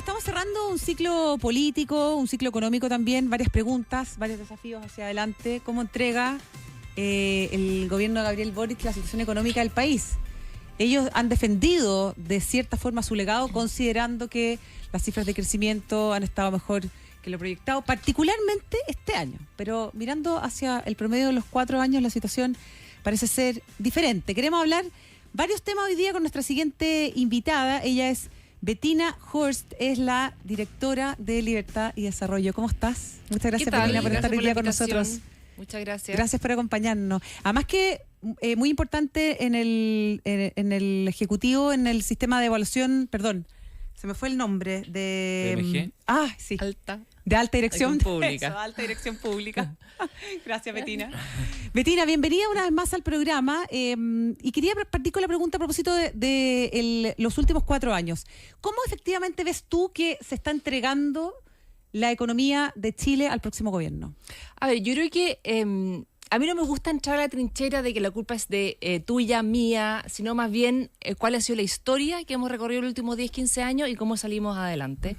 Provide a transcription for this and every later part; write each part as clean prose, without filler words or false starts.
estamos cerrando un ciclo político, un ciclo económico también, varias preguntas, varios desafíos hacia adelante. ¿Cómo entrega el gobierno de Gabriel Boric la situación económica del país? Ellos han defendido de cierta forma su legado, considerando que las cifras de crecimiento han estado mejor que lo proyectado, particularmente este año. Pero mirando hacia el promedio de los 4 años, la situación parece ser diferente. Queremos hablar varios temas hoy día con nuestra siguiente invitada. Ella es Bettina Horst, es la directora de Libertad y Desarrollo. ¿Cómo estás? Muchas gracias, Bettina, por estar hoy día con nosotros. Muchas gracias. Gracias por acompañarnos. Además que muy importante en el Ejecutivo, en el sistema de evaluación, perdón, se me fue el nombre de... ¿PMG? Sí. De alta dirección pública. Eso, alta dirección pública. Gracias, Bettina. Bettina, bienvenida una vez más al programa. Y quería partir con la pregunta a propósito de los últimos 4 años. ¿Cómo efectivamente ves tú que se está entregando la economía de Chile al próximo gobierno? A ver, yo creo que a mí no me gusta entrar a la trinchera de que la culpa es de tuya, mía, sino más bien cuál ha sido la historia que hemos recorrido los últimos 10, 15 años y cómo salimos adelante.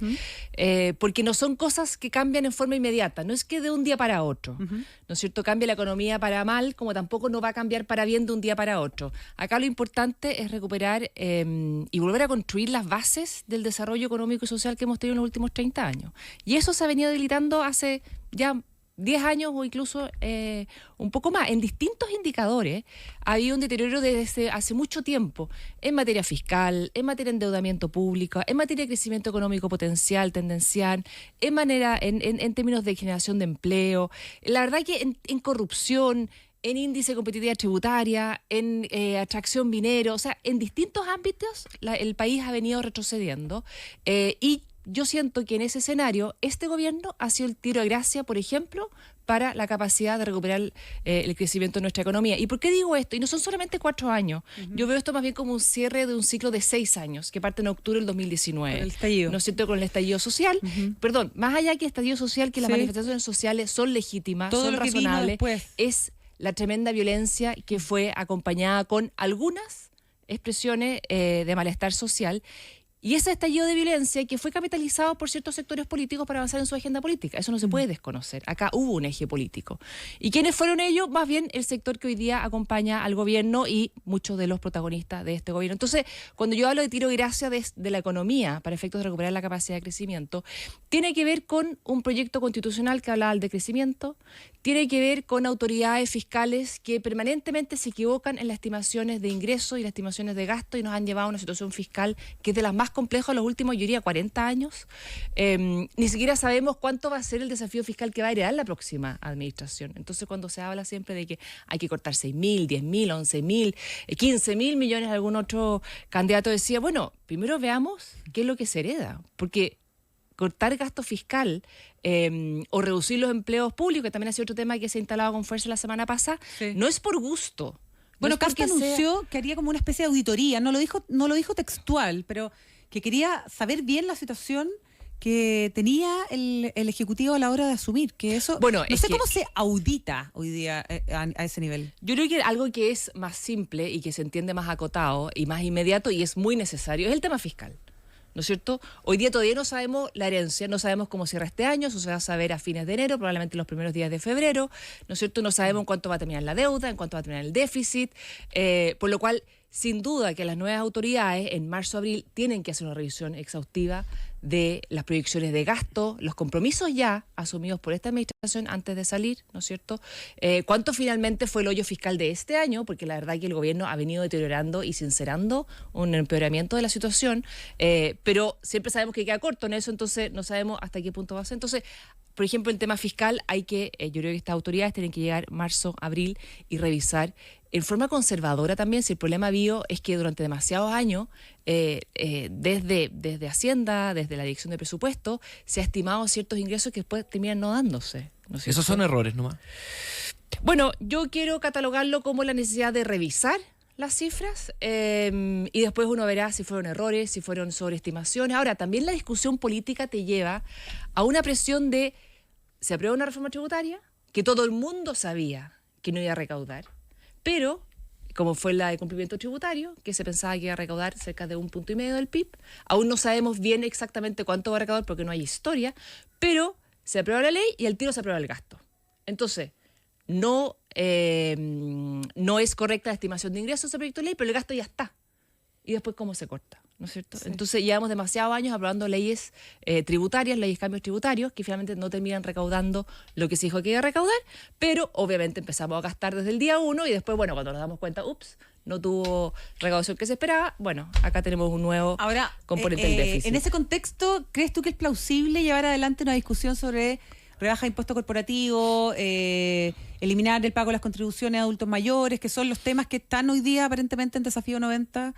Porque no son cosas que cambian en forma inmediata, no es que de un día para otro, ¿no es cierto? Cambia la economía para mal, como tampoco no va a cambiar para bien de un día para otro. Acá lo importante es recuperar y volver a construir las bases del desarrollo económico y social que hemos tenido en los últimos 30 años. Y eso se ha venido debilitando hace ya 10 años o incluso un poco más. En distintos indicadores ha habido un deterioro desde hace mucho tiempo en materia fiscal, en materia de endeudamiento público, en materia de crecimiento económico potencial, tendencial, en términos de generación de empleo. La verdad que en corrupción, en índice de competitividad tributaria, en atracción minero, o sea, en distintos ámbitos el país ha venido retrocediendo y yo siento que en ese escenario este gobierno ha sido el tiro de gracia, por ejemplo, para la capacidad de recuperar el crecimiento de nuestra economía. ¿Y por qué digo esto? Y no son solamente 4 años. Yo veo esto más bien como un cierre de un ciclo de 6 años, que parte en octubre del 2019. Con el estallido. ¿No es cierto? Con el estallido social. Perdón, más allá que estallido social, que las manifestaciones sociales son legítimas, todo son lo que razonables, vino después. es la tremenda violencia que fue acompañada con algunas expresiones de malestar social. Y ese estallido de violencia que fue capitalizado por ciertos sectores políticos para avanzar en su agenda política. Eso no se puede desconocer. Acá hubo un eje político. ¿Y quiénes fueron ellos? Más bien el sector que hoy día acompaña al gobierno y muchos de los protagonistas de este gobierno. Entonces, cuando yo hablo de tiro de gracia de la economía para efectos de recuperar la capacidad de crecimiento, tiene que ver con un proyecto constitucional que hablaba del crecimiento, tiene que ver con autoridades fiscales que permanentemente se equivocan en las estimaciones de ingresos y las estimaciones de gasto y nos han llevado a una situación fiscal que es de las más complejas de los últimos, yo diría, 40 años. Ni siquiera sabemos cuánto va a ser el desafío fiscal que va a heredar la próxima administración. Entonces, cuando se habla siempre de que hay que cortar 6.000, 10.000, 11.000, 15.000 millones, algún otro candidato decía, bueno, primero veamos qué es lo que se hereda, porque cortar gasto fiscal o reducir los empleos públicos, que también ha sido otro tema que se ha instalado con fuerza la semana pasada, no es por gusto. Bueno, no Casta anunció que haría como una especie de auditoría, no lo dijo textual, pero que quería saber bien la situación que tenía el Ejecutivo a la hora de asumir, que eso, bueno, no sé cómo se audita hoy día a ese nivel. Yo creo que algo que es más simple y que se entiende más acotado y más inmediato y es muy necesario es el tema fiscal. ¿No es cierto? Hoy día todavía no sabemos la herencia, no sabemos cómo cierra este año, eso se va a saber a fines de enero, probablemente los primeros días de febrero, ¿no es cierto? No sabemos en cuánto va a terminar la deuda, en cuánto va a terminar el déficit, por lo cual, sin duda que las nuevas autoridades en marzo-abril tienen que hacer una revisión exhaustiva de las proyecciones de gasto, los compromisos ya asumidos por esta administración antes de salir, ¿no es cierto? ¿Cuánto finalmente fue el hoyo fiscal de este año? Porque la verdad que el gobierno ha venido deteriorando y sincerando un empeoramiento de la situación, pero siempre sabemos que queda corto en eso, entonces no sabemos hasta qué punto va a ser. Entonces, por ejemplo, el tema fiscal yo creo que estas autoridades tienen que llegar marzo, abril y revisar en forma conservadora también, si el problema habido es que durante demasiados años, desde Hacienda, desde la Dirección de Presupuesto, se ha estimado ciertos ingresos que después terminan no dándose. ¿No es cierto? Esos son errores nomás. Bueno, yo quiero catalogarlo como la necesidad de revisar las cifras y después uno verá si fueron errores, si fueron sobreestimaciones. Ahora, también la discusión política te lleva a una presión de se aprueba una reforma tributaria que todo el mundo sabía que no iba a recaudar, pero como fue la de cumplimiento tributario, que se pensaba que iba a recaudar cerca de 1,5 punto del PIB. Aún no sabemos bien exactamente cuánto va a recaudar porque no hay historia, pero se aprueba la ley y al tiro se aprueba el gasto. Entonces, no es correcta la estimación de ingresos de ese proyecto de ley, pero el gasto ya está. Y después, ¿cómo se corta? ¿No es cierto? Sí. Entonces, llevamos demasiados años aprobando leyes tributarias, leyes de cambios tributarios, que finalmente no terminan recaudando lo que se dijo que iba a recaudar, pero obviamente empezamos a gastar desde el día 1 y después, bueno, cuando nos damos cuenta, no tuvo recaudación que se esperaba, bueno, acá tenemos un nuevo componente del déficit. En ese contexto, ¿crees tú que es plausible llevar adelante una discusión sobre rebaja de impuesto corporativo, eliminar el pago de las contribuciones a adultos mayores, que son los temas que están hoy día aparentemente en Desafío 90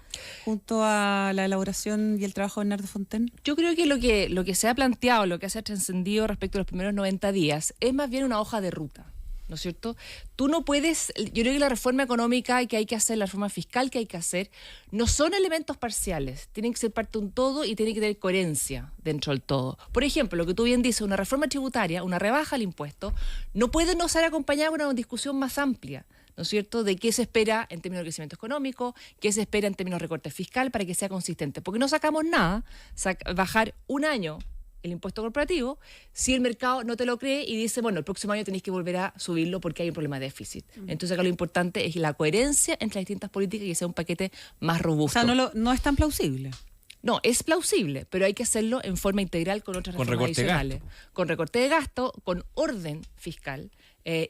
junto a la elaboración y el trabajo de Bernardo Fontaine? Yo creo que lo que se ha planteado, lo que se ha trascendido respecto a los primeros 90 días es más bien una hoja de ruta, ¿no es cierto? Tú no puedes, yo creo que la reforma económica que hay que hacer, la reforma fiscal que hay que hacer, no son elementos parciales, tienen que ser parte de un todo y tienen que tener coherencia dentro del todo. Por ejemplo, lo que tú bien dices, una reforma tributaria, una rebaja al impuesto, no puede no ser acompañada de una discusión más amplia, ¿no es cierto?, de qué se espera en términos de crecimiento económico, qué se espera en términos de recorte fiscal para que sea consistente. Porque no sacamos nada, bajar un año el impuesto corporativo, si el mercado no te lo cree y dice, bueno, el próximo año tenéis que volver a subirlo porque hay un problema de déficit. Entonces acá lo importante es la coherencia entre las distintas políticas y que sea un paquete más robusto. O sea, no es tan plausible. No, es plausible, pero hay que hacerlo en forma integral con otras reformas adicionales. Con recorte de gasto, con orden fiscal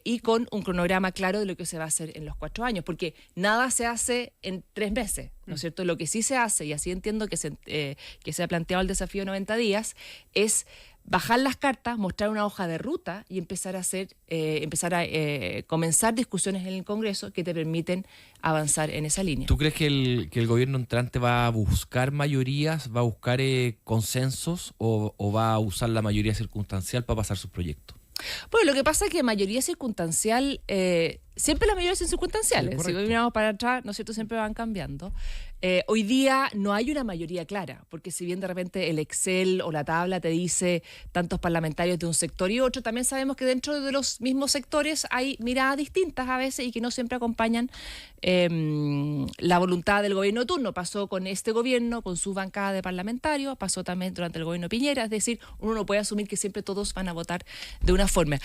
y con un cronograma claro de lo que se va a hacer en los 4 años, porque nada se hace en 3 meses, ¿no es cierto? Lo que sí se hace, y así entiendo que se ha planteado el desafío 90 días, es bajar las cartas, mostrar una hoja de ruta y empezar a comenzar discusiones en el Congreso que te permiten avanzar en esa línea. ¿Tú crees que el gobierno entrante va a buscar mayorías, va a buscar consensos o va a usar la mayoría circunstancial para pasar sus proyectos? Bueno, lo que pasa es que mayoría circunstancial, siempre las mayorías son circunstanciales. Sí, si miramos para atrás, ¿no es cierto?, siempre van cambiando. Hoy día no hay una mayoría clara, porque si bien de repente el Excel o la tabla te dice tantos parlamentarios de un sector y otro, también sabemos que dentro de los mismos sectores hay miradas distintas a veces y que no siempre acompañan la voluntad del gobierno de turno. Pasó con este gobierno, con su bancada de parlamentarios, pasó también durante el gobierno de Piñera, es decir, uno no puede asumir que siempre todos van a votar de una forma.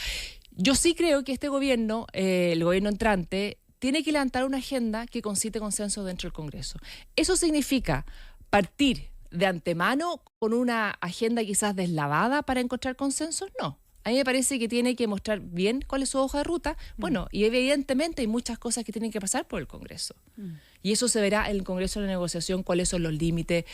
Yo sí creo que este gobierno, el gobierno entrante, tiene que levantar una agenda que concite consenso dentro del Congreso. ¿Eso significa partir de antemano con una agenda quizás deslavada para encontrar consensos? No. A mí me parece que tiene que mostrar bien cuál es su hoja de ruta. Bueno, y evidentemente hay muchas cosas que tienen que pasar por el Congreso. Y eso se verá en el Congreso de la negociación, cuáles son los límites,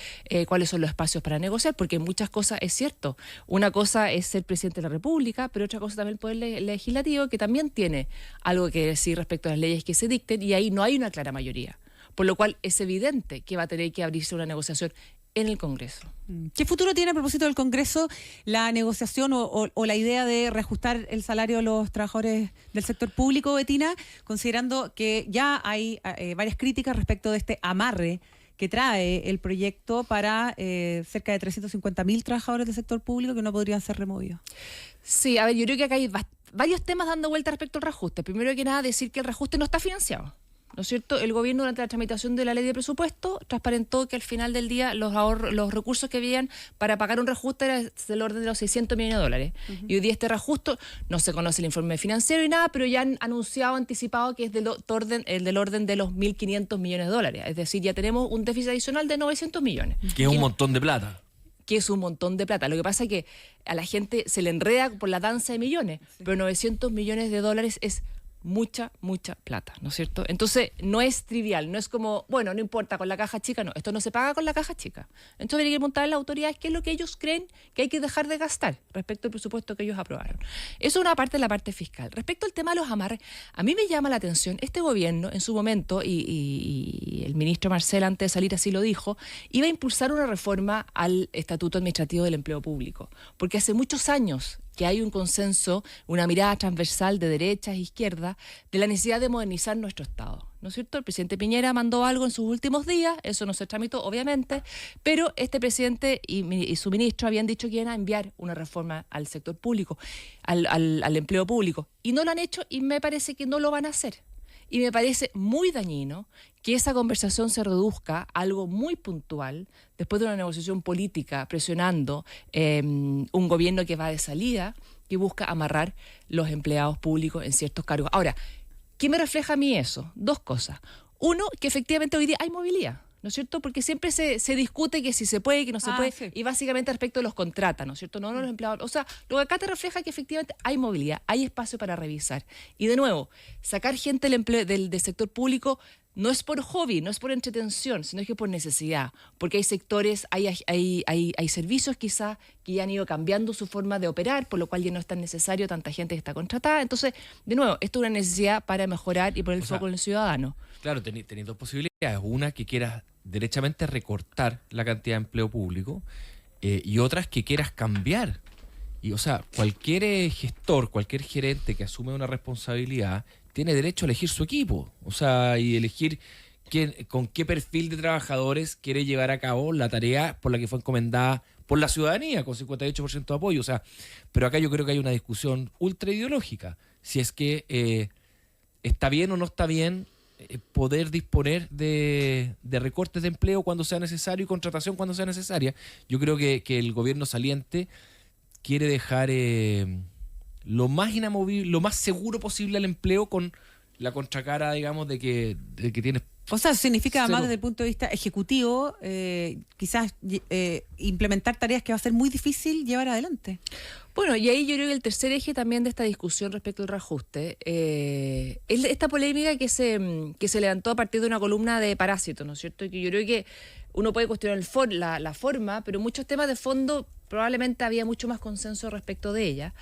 cuáles son los espacios para negociar, porque muchas cosas es cierto. Una cosa es ser presidente de la República, pero otra cosa también el Poder Legislativo, que también tiene algo que decir respecto a las leyes que se dicten, y ahí no hay una clara mayoría. Por lo cual es evidente que va a tener que abrirse una negociación en el Congreso. ¿Qué futuro tiene a propósito del Congreso la negociación o la idea de reajustar el salario de los trabajadores del sector público, Betina, considerando que ya hay varias críticas respecto de este amarre que trae el proyecto para cerca de 350.000 trabajadores del sector público que no podrían ser removidos? Sí, a ver, yo creo que acá hay varios temas dando vuelta respecto al reajuste. Primero que nada, decir que el reajuste no está financiado, ¿no es cierto? El gobierno, durante la tramitación de la ley de presupuesto, transparentó que al final del día los recursos que habían para pagar un reajuste eran del orden de los $600 millones. Y hoy día este reajuste, no se conoce el informe financiero y nada, pero ya han anunciado, anticipado que es del orden de los $1.500 millones. Es decir, ya tenemos un déficit adicional de 900 millones. Que es un montón de plata. Que es un montón de plata. Lo que pasa es que a la gente se le enreda por la danza de millones, pero $900 millones es mucha plata, ¿no es cierto? Entonces, no es trivial, no es como, bueno, no importa, con la caja chica, no, esto no se paga con la caja chica. Entonces, hay que preguntarle a las autoridades qué es lo que ellos creen que hay que dejar de gastar respecto al presupuesto que ellos aprobaron. Eso es una parte de la parte fiscal. Respecto al tema de los amarres, a mí me llama la atención, este gobierno, en su momento, y el ministro Marcel, antes de salir así lo dijo, iba a impulsar una reforma al Estatuto Administrativo del Empleo Público, porque hace muchos años que hay un consenso, una mirada transversal de derecha e izquierda de la necesidad de modernizar nuestro Estado, ¿no es cierto? El presidente Piñera mandó algo en sus últimos días, eso no se tramitó, obviamente, pero este presidente y su ministro habían dicho que iban a enviar una reforma al sector público, al empleo público, y no lo han hecho y me parece que no lo van a hacer. Y me parece muy dañino que esa conversación se reduzca a algo muy puntual, después de una negociación política presionando un gobierno que va de salida, que busca amarrar los empleados públicos en ciertos cargos. Ahora, ¿qué me refleja a mí eso? Dos cosas. Uno, que efectivamente hoy día hay movilidad, ¿no es cierto? Porque siempre se discute que si se puede, que no se puede, sí. y básicamente respecto de los contratas, ¿no es cierto? No los empleados. O sea, lo que acá te refleja que efectivamente hay movilidad, hay espacio para revisar. Y de nuevo, sacar gente del sector público no es por hobby, no es por entretención, sino que por necesidad. Porque hay sectores, hay servicios quizás que ya han ido cambiando su forma de operar, por lo cual ya no es tan necesario tanta gente que está contratada. Entonces, de nuevo, esto es una necesidad para mejorar y poner el foco en el ciudadano. Claro, tenéis dos posibilidades. Una, que quieras derechamente recortar la cantidad de empleo público, y otras que quieras cambiar. Y, o sea, cualquier gestor, cualquier gerente que asume una responsabilidad tiene derecho a elegir su equipo. O sea, y elegir con qué perfil de trabajadores quiere llevar a cabo la tarea por la que fue encomendada por la ciudadanía, con 58% de apoyo. O sea, pero acá yo creo que hay una discusión ultra ideológica. Si es que está bien o no está bien poder disponer de recortes de empleo cuando sea necesario y contratación cuando sea necesaria. Yo creo que el gobierno saliente quiere dejar lo más inamovible, lo más seguro posible al empleo, con la contracara, digamos, de que tienes. O sea, eso significa además cero. desde el punto de vista ejecutivo, quizás implementar tareas que va a ser muy difícil llevar adelante. Bueno, y ahí yo creo que el tercer eje también de esta discusión respecto al reajuste es esta polémica que se levantó a partir de una columna de Parásito, ¿no es cierto? Que yo creo que uno puede cuestionar la forma, pero muchos temas de fondo probablemente había mucho más consenso respecto de ella.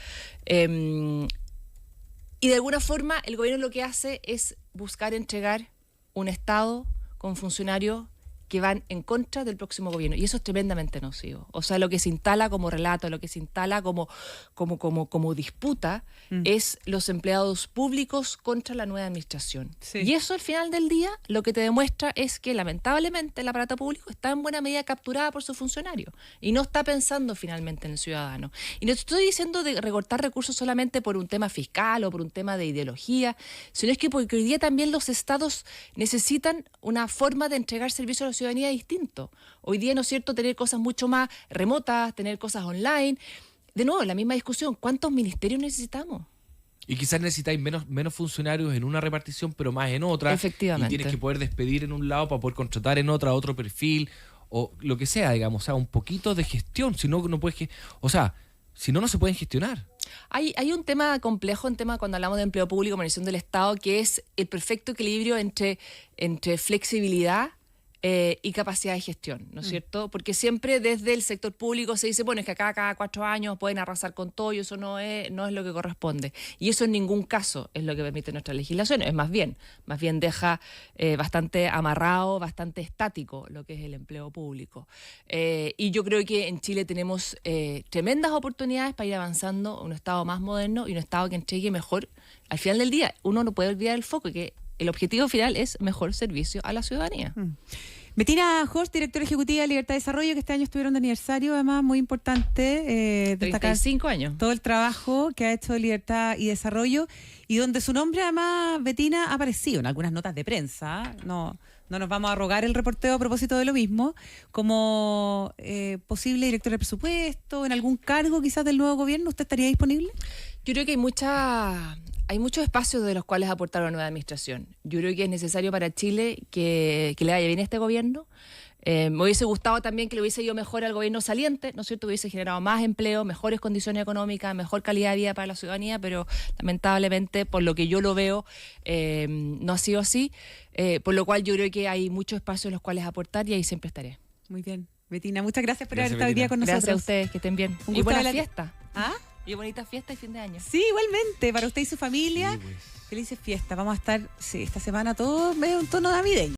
Y de alguna forma el gobierno lo que hace es buscar entregar un Estado con funcionarios que van en contra del próximo gobierno. Y eso es tremendamente nocivo. O sea, lo que se instala como relato, lo que se instala como disputa es los empleados públicos contra la nueva administración. Sí. Y eso al final del día lo que te demuestra es que lamentablemente el aparato público está en buena medida capturada por sus funcionarios y no está pensando finalmente en el ciudadano. Y no estoy diciendo de recortar recursos solamente por un tema fiscal o por un tema de ideología, sino es que porque hoy día también los estados necesitan una forma de entregar servicios a la ciudadanía distinto. Hoy día, ¿no es cierto?, tener cosas mucho más remotas, tener cosas online. De nuevo, la misma discusión, ¿cuántos ministerios necesitamos? Y quizás necesitáis menos funcionarios en una repartición, pero más en otra. Efectivamente. Y tienes que poder despedir en un lado para poder contratar en otra, otro perfil, o lo que sea, digamos. O sea, un poquito de gestión. Si no puedes. O sea, si no se pueden gestionar. Hay un tema complejo, cuando hablamos de empleo público, organización del Estado, que es el perfecto equilibrio entre flexibilidad y capacidad de gestión, ¿no es cierto? Porque siempre desde el sector público se dice, bueno, es que acá cada 4 años pueden arrasar con todo y eso no es lo que corresponde. Y eso en ningún caso es lo que permite nuestra legislación, es más bien deja bastante amarrado, bastante estático lo que es el empleo público. Y yo creo que en Chile tenemos tremendas oportunidades para ir avanzando a un Estado más moderno y un Estado que entregue mejor. Al final del día, uno no puede olvidar el foco, que el objetivo final es mejor servicio a la ciudadanía. Bettina Horst, directora ejecutiva de Libertad y Desarrollo, que este año estuvieron de aniversario, además muy importante destacar 35 años. todo el trabajo que ha hecho Libertad y Desarrollo, y donde su nombre además, Bettina, ha aparecido en algunas notas de prensa. No nos vamos a rogar el reporteo a propósito de lo mismo, como posible director de presupuesto, en algún cargo quizás del nuevo gobierno. ¿Usted estaría disponible? Yo creo que hay muchos espacios de los cuales aportar a la nueva administración. Yo creo que es necesario para Chile que le vaya bien a este gobierno. Me hubiese gustado también que le hubiese ido mejor al gobierno saliente, ¿no es cierto? Hubiese generado más empleo, mejores condiciones económicas, mejor calidad de vida para la ciudadanía, pero lamentablemente, por lo que yo lo veo, no ha sido así. Por lo cual yo creo que hay muchos espacios en los cuales aportar y ahí siempre estaré. Muy bien. Bettina, muchas gracias por haber Gracias, estado hoy día con nosotros. Gracias a ustedes, que estén bien. Un Y gusto buena hablar- fiesta. ¿Ah? Y bonita fiesta y fin de año. Sí, igualmente, para usted y su familia. Sí, pues. Felices fiestas. Vamos a estar, esta semana todos medio en tono navideño.